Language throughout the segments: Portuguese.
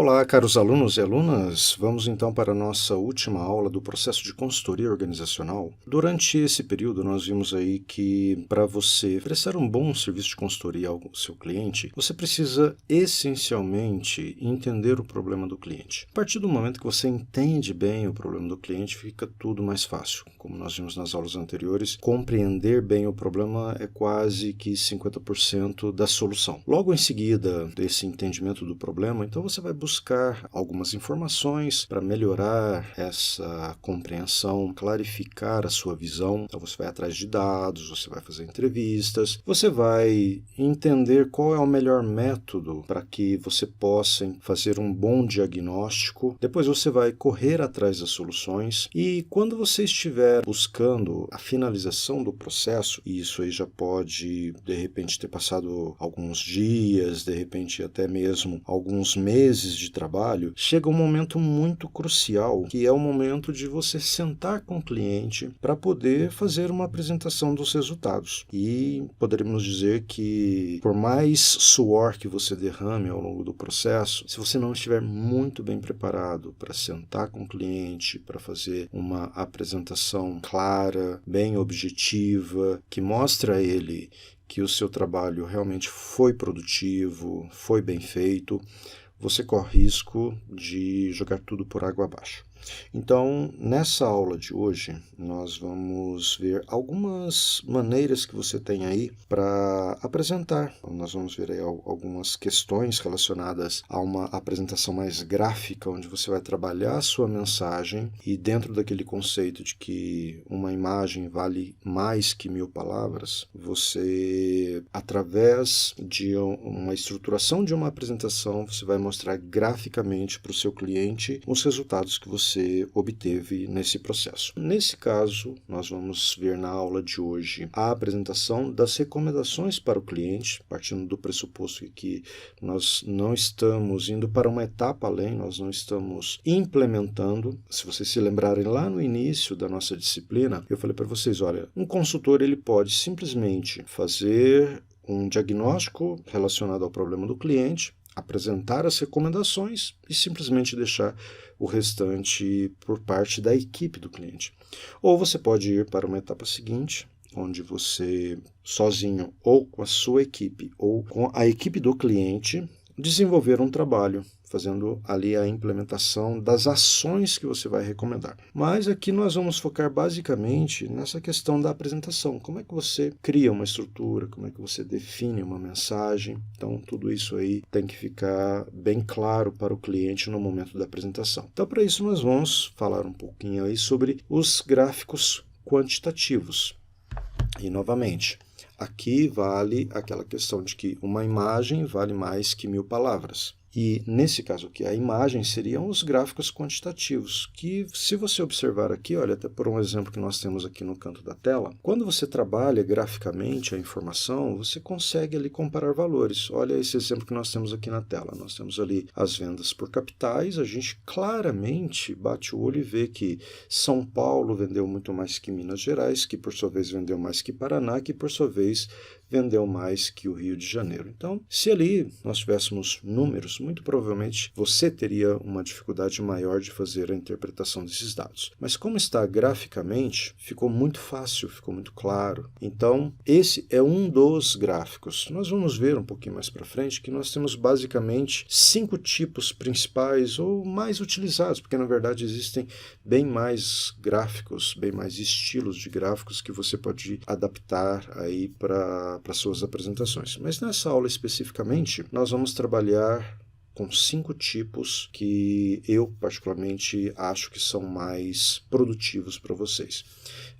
Olá, caros alunos e alunas. Vamos então para a nossa última aula do processo de consultoria organizacional. Durante esse período, nós vimos aí que para você prestar um bom serviço de consultoria ao seu cliente, você precisa essencialmente entender o problema do cliente. A partir do momento que você entende bem o problema do cliente, fica tudo mais fácil. Como nós vimos nas aulas anteriores, compreender bem o problema é quase que 50% da solução. Logo em seguida desse entendimento do problema, então você vai buscar algumas informações para melhorar essa compreensão, clarificar a sua visão. Então você vai atrás de dados, você vai fazer entrevistas, você vai entender qual é o melhor método para que você possa fazer um bom diagnóstico. Depois você vai correr atrás das soluções e quando você estiver buscando a finalização do processo, e isso aí já pode de repente ter passado alguns dias, de repente até mesmo alguns meses de trabalho, chega um momento muito crucial, que é o momento de você sentar com o cliente para poder fazer uma apresentação dos resultados. E poderíamos dizer que, por mais suor que você derrame ao longo do processo, se você não estiver muito bem preparado para sentar com o cliente, para fazer uma apresentação clara, bem objetiva, que mostre a ele que o seu trabalho realmente foi produtivo, foi bem feito, você corre risco de jogar tudo por água abaixo. Então, nessa aula de hoje, nós vamos ver algumas maneiras que você tem aí para apresentar. Nós vamos ver aí algumas questões relacionadas a uma apresentação mais gráfica, onde você vai trabalhar a sua mensagem e dentro daquele conceito de que uma imagem vale mais que 1000 palavras, você, através de uma estruturação de uma apresentação, você vai mostrar graficamente para o seu cliente os resultados que você obteve nesse processo. Nesse caso, nós vamos ver na aula de hoje a apresentação das recomendações para o cliente, partindo do pressuposto que nós não estamos indo para uma etapa além, nós não estamos implementando. Se vocês se lembrarem lá no início da nossa disciplina, eu falei para vocês, olha, um consultor ele pode simplesmente fazer um diagnóstico relacionado ao problema do cliente, apresentar as recomendações e simplesmente deixar o restante por parte da equipe do cliente. Ou você pode ir para uma etapa seguinte, onde você, sozinho ou com a sua equipe ou com a equipe do cliente, desenvolver um trabalho, fazendo ali a implementação das ações que você vai recomendar. Mas aqui nós vamos focar basicamente nessa questão da apresentação. Como é que você cria uma estrutura, como é que você define uma mensagem. Então, tudo isso aí tem que ficar bem claro para o cliente no momento da apresentação. Então, para isso nós vamos falar um pouquinho aí sobre os gráficos quantitativos. E, novamente, aqui vale aquela questão de que uma imagem vale mais que 1000 palavras. E, nesse caso aqui, a imagem seriam os gráficos quantitativos, que se você observar aqui, olha, até por um exemplo que nós temos aqui no canto da tela, quando você trabalha graficamente a informação, você consegue ali comparar valores. Olha esse exemplo que nós temos aqui na tela. Nós temos ali as vendas por capitais, a gente claramente bate o olho e vê que São Paulo vendeu muito mais que Minas Gerais, que por sua vez vendeu mais que Paraná, que por sua vez vendeu mais que o Rio de Janeiro. Então, se ali nós tivéssemos números, muito provavelmente você teria uma dificuldade maior de fazer a interpretação desses dados. Mas como está graficamente, ficou muito fácil, ficou muito claro. Então, esse é um dos gráficos. Nós vamos ver um pouquinho mais para frente que nós temos basicamente 5 tipos principais ou mais utilizados, porque na verdade existem bem mais gráficos, bem mais estilos de gráficos que você pode adaptar aí para suas apresentações. Mas nessa aula especificamente, nós vamos trabalhar com 5 tipos que eu particularmente acho que são mais produtivos para vocês.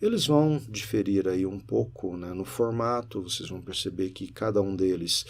Eles vão diferir aí um pouco, né, no formato, vocês vão perceber que cada um deles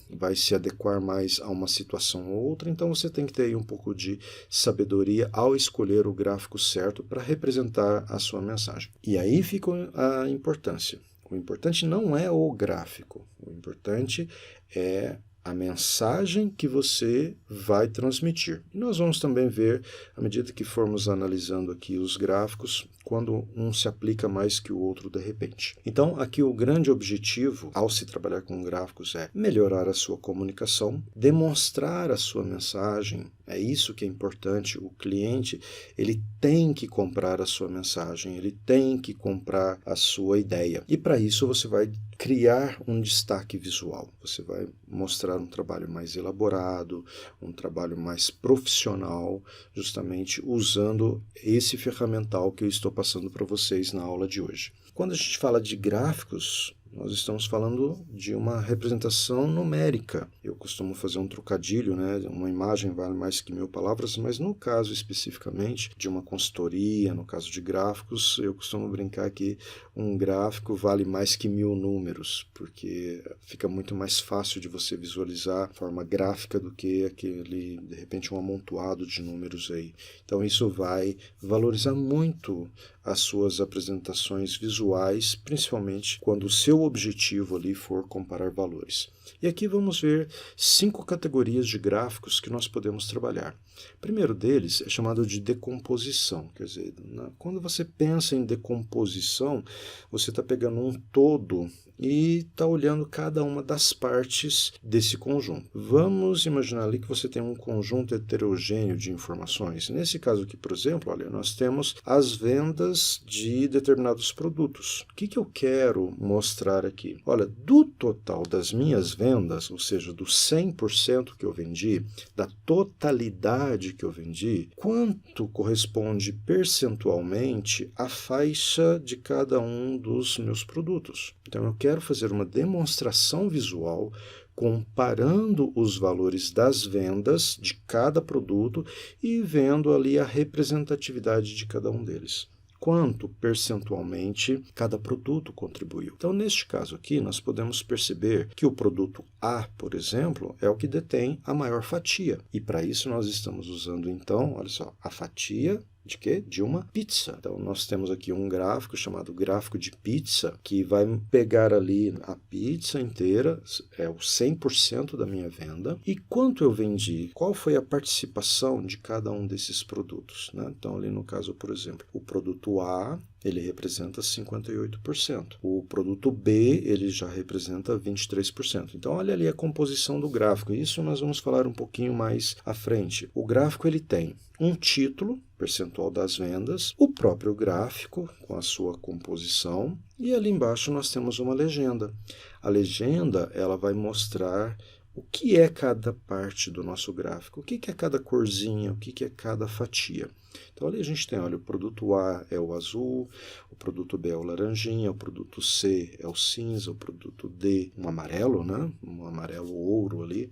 vai se adequar mais a uma situação ou outra, então você tem que ter aí um pouco de sabedoria ao escolher o gráfico certo para representar a sua mensagem. E aí fica a importância. O importante não é o gráfico, o importante é a mensagem que você vai transmitir. E nós vamos também ver, à medida que formos analisando aqui os gráficos, quando um se aplica mais que o outro de repente. Então, aqui o grande objetivo ao se trabalhar com gráficos é melhorar a sua comunicação, demonstrar a sua mensagem. É isso que é importante. O cliente, ele tem que comprar a sua mensagem, ele tem que comprar a sua ideia. E para isso você vai criar um destaque visual. Você vai mostrar um trabalho mais elaborado, um trabalho mais profissional, justamente usando esse ferramental que eu estou passando para vocês na aula de hoje. Quando a gente fala de gráficos, nós estamos falando de uma representação numérica. Eu costumo fazer um trocadilho, né? Uma imagem vale mais que 1000 palavras, mas no caso especificamente de uma consultoria, no caso de gráficos, eu costumo brincar que um gráfico vale mais que 1000 números, porque fica muito mais fácil de você visualizar de forma gráfica do que aquele, de repente, um amontoado de números aí. Então isso vai valorizar muito as suas apresentações visuais, principalmente quando o seu objetivo ali for comparar valores. E aqui vamos ver 5 categorias de gráficos que nós podemos trabalhar. O primeiro deles é chamado de decomposição, quer dizer, quando você pensa em decomposição, você está pegando um todo e está olhando cada uma das partes desse conjunto. Vamos imaginar ali que você tem um conjunto heterogêneo de informações. Nesse caso aqui, por exemplo, olha, nós temos as vendas de determinados produtos. O que eu quero mostrar aqui? Olha, do total das minhas vendas, ou seja, do 100% que eu vendi, da totalidade que eu vendi, quanto corresponde percentualmente à faixa de cada um dos meus produtos? Então, eu quero fazer uma demonstração visual comparando os valores das vendas de cada produto e vendo ali a representatividade de cada um deles. Quanto percentualmente cada produto contribuiu. Então, neste caso aqui, nós podemos perceber que o produto A, por exemplo, é o que detém a maior fatia. E para isso nós estamos usando, então, olha só, a fatia de quê? De uma pizza. Então, nós temos aqui um gráfico chamado gráfico de pizza, que vai pegar ali a pizza inteira, é o 100% da minha venda, e quanto eu vendi, qual foi a participação de cada um desses produtos, né? Então, ali no caso, por exemplo, o produto A, ele representa 58%. O produto B, ele já representa 23%. Então, olha ali a composição do gráfico. Isso nós vamos falar um pouquinho mais à frente. O gráfico, ele tem um título, percentual das vendas, o próprio gráfico com a sua composição, e ali embaixo nós temos uma legenda. A legenda, ela vai mostrar o que é cada parte do nosso gráfico, o que é cada corzinha, o que é cada fatia. Então, ali a gente tem, olha, o produto A é o azul, o produto B é o laranjinha, o produto C é o cinza, o produto D, um amarelo, né? Um amarelo ouro ali.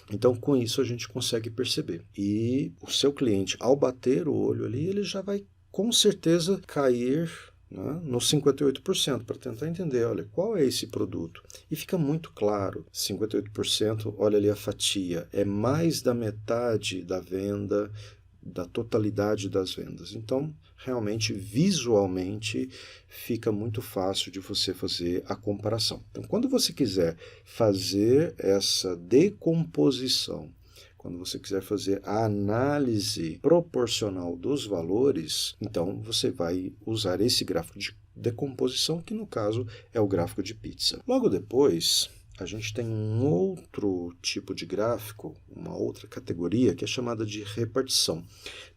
Então, com isso a gente consegue perceber. E o seu cliente, ao bater o olho ali, ele já vai com certeza cair, né, nos 58%, para tentar entender, olha, qual é esse produto? E fica muito claro, 58%, olha ali a fatia, é mais da metade da venda, da totalidade das vendas. Então, realmente, visualmente, fica muito fácil de você fazer a comparação. Então, quando você quiser fazer essa decomposição, quando você quiser fazer a análise proporcional dos valores, então você vai usar esse gráfico de decomposição, que no caso é o gráfico de pizza. Logo depois, a gente tem um outro tipo de gráfico, uma outra categoria, que é chamada de repartição.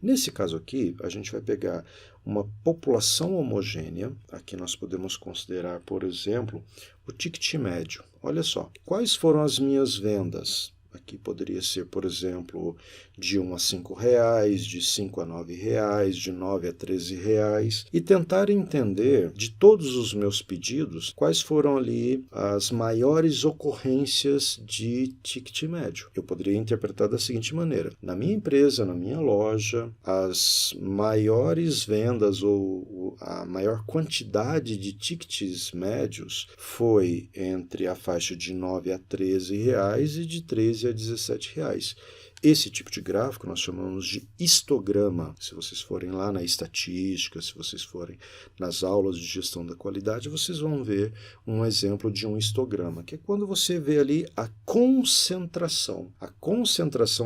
Nesse caso aqui, a gente vai pegar uma população homogênea. Aqui nós podemos considerar, por exemplo, o ticket médio. Olha só, quais foram as minhas vendas? Aqui poderia ser, por exemplo, de 1 a 5 reais, de 5 a 9 reais, de 9 a 13 reais, e tentar entender de todos os meus pedidos quais foram ali as maiores ocorrências de ticket médio. Eu poderia interpretar da seguinte maneira: na minha empresa, na minha loja, as maiores vendas ou a maior quantidade de tickets médios foi entre a faixa de 9 a 13 reais e de 13 a 17 reais. Esse tipo de gráfico nós chamamos de histograma. Se vocês forem lá na estatística, se vocês forem nas aulas de gestão da qualidade, vocês vão ver um exemplo de um histograma, que é quando você vê ali a concentração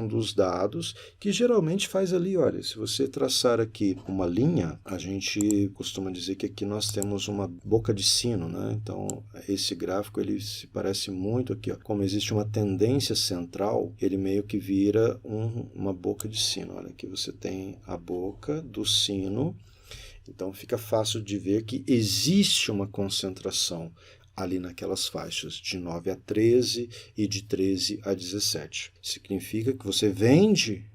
dos dados, que geralmente faz ali, olha, se você traçar aqui uma linha, a gente costuma dizer que aqui nós temos uma boca de sino, né? Então, esse gráfico, ele se parece muito aqui, ó. Como existe uma tendência central, ele meio que vira uma boca de sino. Olha, aqui você tem a boca do sino, então fica fácil de ver que existe uma concentração ali naquelas faixas de 9 a 13 e de 13 a 17. Significa que você vende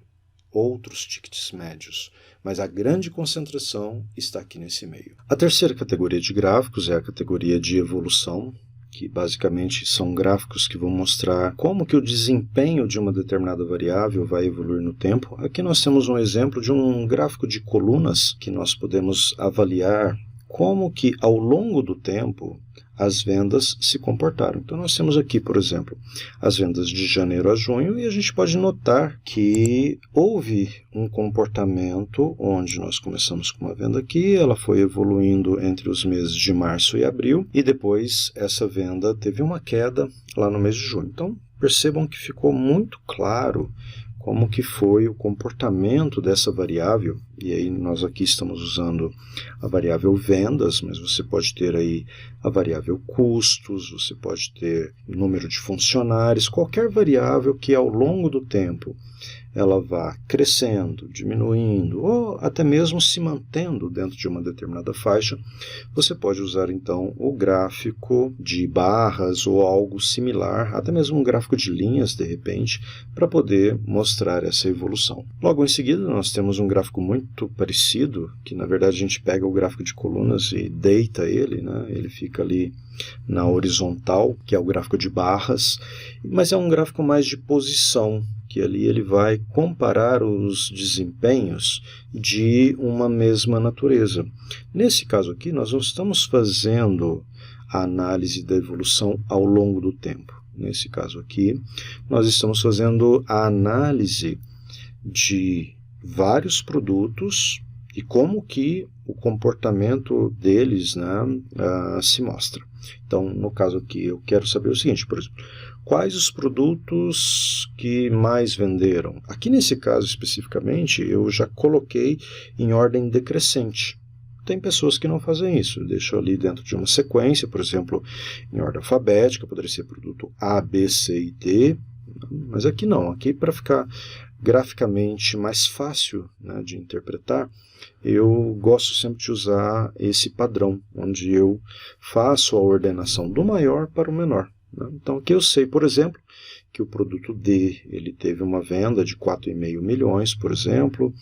outros tickets médios, mas a grande concentração está aqui nesse meio. A terceira categoria de gráficos é a categoria de evolução, que basicamente são gráficos que vão mostrar como que o desempenho de uma determinada variável vai evoluir no tempo. Aqui nós temos um exemplo de um gráfico de colunas que nós podemos avaliar como que ao longo do tempo as vendas se comportaram. Então nós temos aqui, por exemplo, as vendas de janeiro a junho e a gente pode notar que houve um comportamento onde nós começamos com uma venda aqui, ela foi evoluindo entre os meses de março e abril e depois essa venda teve uma queda lá no mês de junho. Então percebam que ficou muito claro como que foi o comportamento dessa variável, e aí nós aqui estamos usando a variável vendas, mas você pode ter aí a variável custos, você pode ter número de funcionários, qualquer variável que ao longo do tempo ela vá crescendo, diminuindo, ou até mesmo se mantendo dentro de uma determinada faixa, você pode usar então o gráfico de barras ou algo similar, até mesmo um gráfico de linhas de repente, para poder mostrar essa evolução. Logo em seguida nós temos um gráfico muito parecido, que na verdade a gente pega o gráfico de colunas e deita ele, né? Ele fica ali na horizontal, que é o gráfico de barras, mas é um gráfico mais de posição, que ali ele vai comparar os desempenhos de uma mesma natureza. Nesse caso aqui, nós não estamos fazendo a análise da evolução ao longo do tempo. Nesse caso aqui, nós estamos fazendo a análise de vários produtos e como que o comportamento deles, né, se mostra. Então, no caso aqui, eu quero saber o seguinte, por exemplo, quais os produtos que mais venderam? Aqui nesse caso especificamente, eu já coloquei em ordem decrescente. Tem pessoas que não fazem isso, deixam ali dentro de uma sequência, por exemplo, em ordem alfabética, poderia ser produto A, B, C e D, mas aqui não, aqui para ficar graficamente mais fácil, né, de interpretar, eu gosto sempre de usar esse padrão, onde eu faço a ordenação do maior para o menor. Né? Então aqui eu sei, por exemplo, que o produto D ele teve uma venda de 4,5 milhões, por exemplo,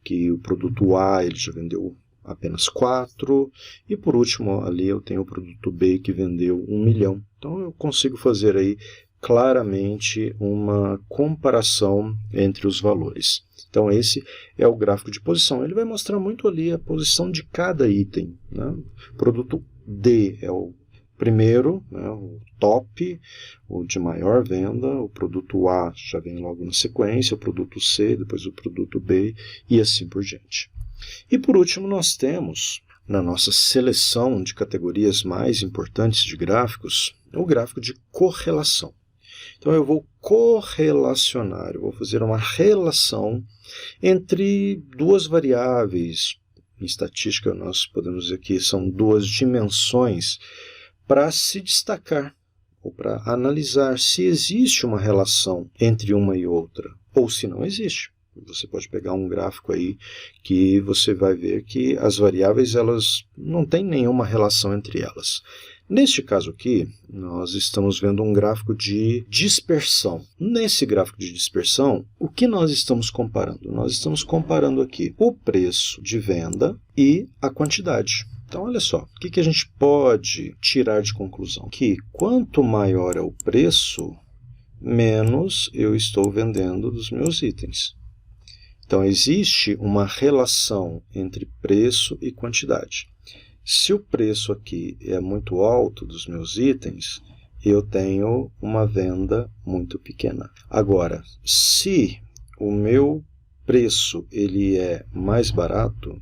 que o produto A ele já vendeu apenas 4, e por último ali eu tenho o produto B que vendeu 1 milhão. Então eu consigo fazer aí claramente uma comparação entre os valores. Então esse é o gráfico de posição. Ele vai mostrar muito ali a posição de cada item. Né? O produto D é o primeiro, né, o top, o de maior venda. O produto A já vem logo na sequência, o produto C, depois o produto B e assim por diante. E por último nós temos, na nossa seleção de categorias mais importantes de gráficos, o gráfico de correlação. Então eu vou correlacionar, eu vou fazer uma relação entre duas variáveis. Em estatística nós podemos dizer que são duas dimensões para se destacar ou para analisar se existe uma relação entre uma e outra ou se não existe. Você pode pegar um gráfico aí que você vai ver que as variáveis elas não têm nenhuma relação entre elas. Neste caso aqui, nós estamos vendo um gráfico de dispersão. Nesse gráfico de dispersão, o que nós estamos comparando? Nós estamos comparando aqui o preço de venda e a quantidade. Então, olha só, o que a gente pode tirar de conclusão? Que quanto maior é o preço, menos eu estou vendendo dos meus itens. Então, existe uma relação entre preço e quantidade. Se o preço aqui é muito alto dos meus itens, eu tenho uma venda muito pequena. Agora, se o meu preço ele é mais barato,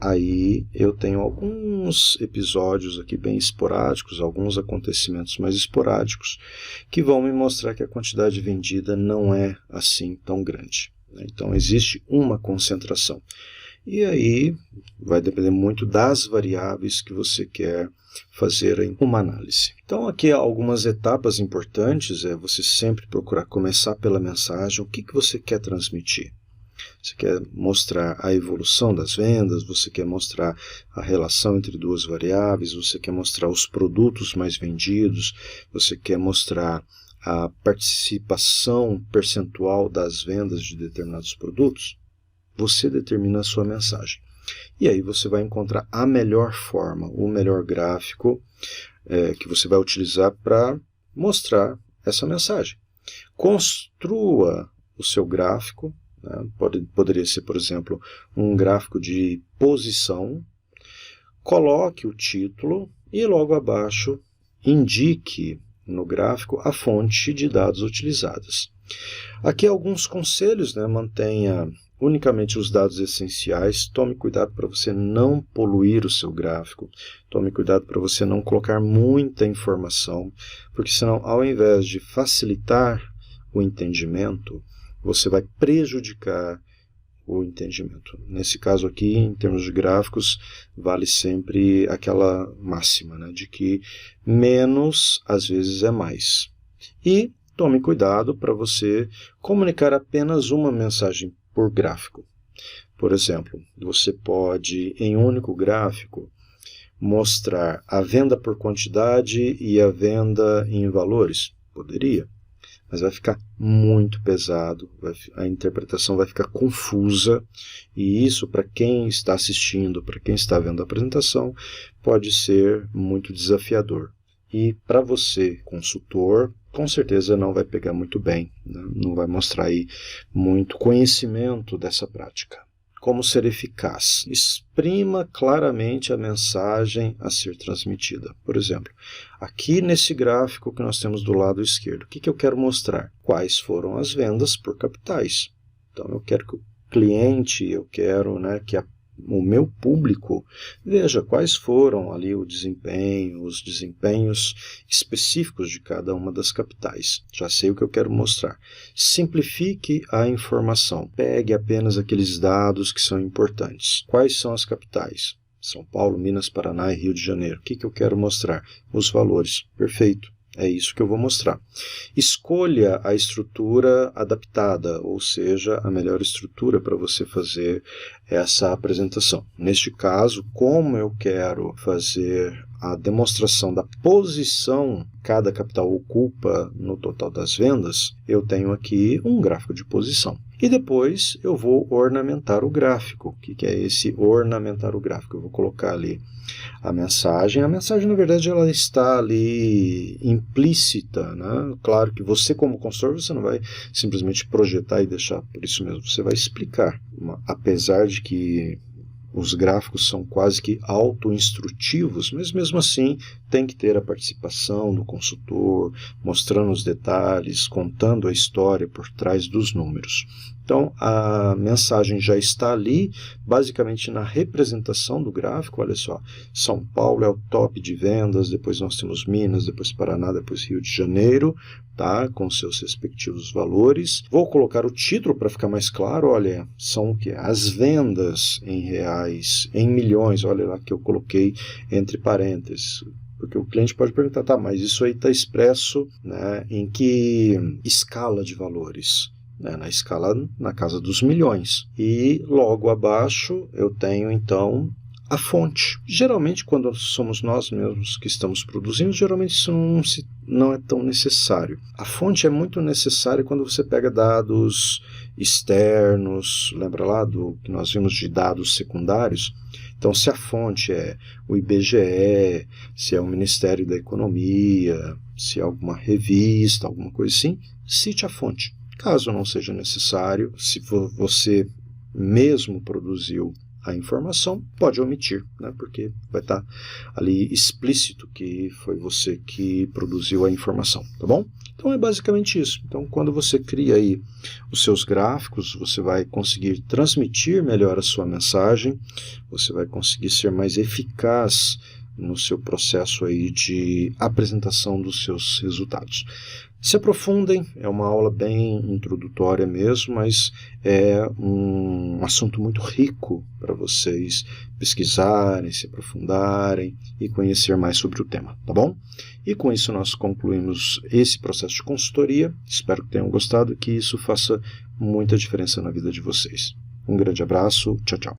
aí eu tenho alguns episódios aqui bem esporádicos, alguns acontecimentos mais esporádicos, que vão me mostrar que a quantidade vendida não é assim tão grande. Então existe uma concentração. E aí vai depender muito das variáveis que você quer fazer em uma análise. Então aqui algumas etapas importantes é você sempre procurar começar pela mensagem, o que você quer transmitir. Você quer mostrar a evolução das vendas, você quer mostrar a relação entre duas variáveis, você quer mostrar os produtos mais vendidos, você quer mostrar a participação percentual das vendas de determinados produtos. Você determina a sua mensagem. E aí você vai encontrar a melhor forma, o melhor gráfico que você vai utilizar para mostrar essa mensagem. Construa o seu gráfico, né? Poderia ser, por exemplo, um gráfico de posição. Coloque o título e logo abaixo indique no gráfico a fonte de dados utilizadas. Aqui alguns conselhos, né? Mantenha unicamente os dados essenciais, tome cuidado para você não poluir o seu gráfico, tome cuidado para você não colocar muita informação, porque senão ao invés de facilitar o entendimento, você vai prejudicar o entendimento. Nesse caso aqui, em termos de gráficos, vale sempre aquela máxima, né, de que menos às vezes é mais. E tome cuidado para você comunicar apenas uma mensagem por gráfico. Por exemplo, você pode, em um único gráfico, mostrar a venda por quantidade e a venda em valores? Poderia, mas vai ficar muito pesado, a interpretação vai ficar confusa, e isso, para quem está assistindo, para quem está vendo a apresentação, pode ser muito desafiador. E para você, consultor, com certeza não vai pegar muito bem, né? Não vai mostrar aí muito conhecimento dessa prática. Como ser eficaz? Exprima claramente a mensagem a ser transmitida. Por exemplo, aqui nesse gráfico que nós temos do lado esquerdo, o que eu quero mostrar? Quais foram as vendas por capitais. Então eu quero que o cliente, eu quero, né, que o meu público veja quais foram ali os desempenhos específicos de cada uma das capitais. Já sei o que eu quero mostrar. Simplifique a informação. Pegue apenas aqueles dados que são importantes. Quais são as capitais? São Paulo, Minas, Paraná e Rio de Janeiro. O que eu quero mostrar? Os valores. Perfeito. É isso que eu vou mostrar. Escolha a estrutura adaptada, ou seja, a melhor estrutura para você fazer essa apresentação. Neste caso, como eu quero fazer a demonstração da posição que cada capital ocupa no total das vendas, eu tenho aqui um gráfico de posição. E depois eu vou ornamentar o gráfico. O que é esse ornamentar o gráfico? Eu vou colocar ali a mensagem. A mensagem, na verdade, ela está ali implícita, né? Claro que você, como consultor, você não vai simplesmente projetar e deixar por isso mesmo. Você vai explicar. Apesar de que os gráficos são quase que auto-instrutivos, mas mesmo assim tem que ter a participação do consultor, mostrando os detalhes, contando a história por trás dos números. Então, a mensagem já está ali, basicamente na representação do gráfico. Olha só, São Paulo é o top de vendas, depois nós temos Minas, depois Paraná, depois Rio de Janeiro, tá? Com seus respectivos valores. Vou colocar o título para ficar mais claro. Olha, são o quê? As vendas em reais, em milhões. Olha lá que eu coloquei entre parênteses. Porque o cliente pode perguntar, tá, mas isso aí está expresso, né, em que escala de valores? Na escala, na casa dos milhões. E logo abaixo eu tenho então a fonte. Geralmente, quando somos nós mesmos que estamos produzindo, geralmente isso não é tão necessário. A fonte é muito necessária quando você pega dados externos, lembra lá do que nós vimos de dados secundários? Então, se a fonte é o IBGE, se é o Ministério da Economia, se é alguma revista, alguma coisa assim, cite a fonte. Caso não seja necessário, se você mesmo produziu a informação, pode omitir, né? Porque vai estar ali explícito que foi você que produziu a informação, tá bom? Então é basicamente isso. Então quando você cria aí os seus gráficos, você vai conseguir transmitir melhor a sua mensagem, você vai conseguir ser mais eficaz no seu processo aí de apresentação dos seus resultados. Se aprofundem, é uma aula bem introdutória mesmo, mas é um assunto muito rico para vocês pesquisarem, se aprofundarem e conhecer mais sobre o tema, tá bom? E com isso nós concluímos esse processo de consultoria. Espero que tenham gostado e que isso faça muita diferença na vida de vocês. Um grande abraço, tchau, tchau.